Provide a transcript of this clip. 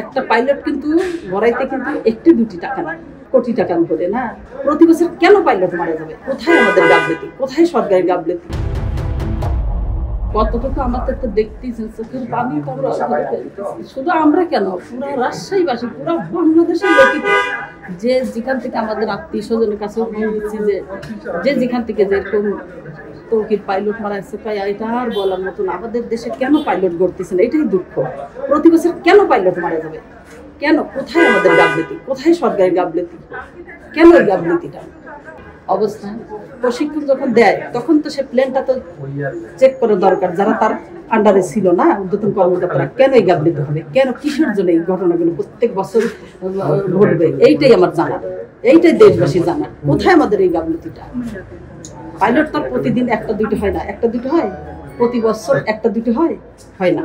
একটা পাইলট কিন্তু বড়াইতে কিন্তু একটি দুটি টাকা না, কোটি টাকার উপরে না। প্রতি বছর কেন পাইলট মারা যাবে? কোথায় আমাদের গাফলতি, কোথায় সরকারের গাফলতি? কতটুকু আমাদের তো দেখতেছেন, চোখের পানি তো আমরা শুধু আমরা কেন, পুরো রাজশাহীবাসী, পুরো বাংলাদেশের লোকই, যে যেখান থেকে আমাদের আত্মীয় স্বজনের কাছে ফোন দিচ্ছি, যে যেখান থেকে যেরকম তৌকির পাইলট মারা গেছে, এটা আর বলার মতন। আমাদের দেশে কেন পাইলট গড়তেছে না, এটাই দুঃখ। প্রতি বছর কেন পাইলট মারা যাবে? কেন? কোথায় আমাদের গাফলতি, কোথায় সরকারের গাফলতি? কেন এই গাফলতিটা? অবস্থা প্রশিক্ষণ যখন দেয় তখন তো সে প্লেনটা তো চেক করা দরকার, যারা তার আন্ডারে ছিল না, ঊর্ধ্বতন কর্মকর্তারা। কেন এই গাফলতি হবে? কেন, কিসের জন্য এই ঘটনাগুলো প্রত্যেক বছর ঘটবে? এইটাই আমার জানা, এইটাই দেশবাসী জানা। কোথায় আমাদের এই গাফলতিটা? পাইলট তার প্রতিদিন একটা দুইটা হয় না, একটা দুটো হয়, প্রতি বছর একটা দুটো হয় না।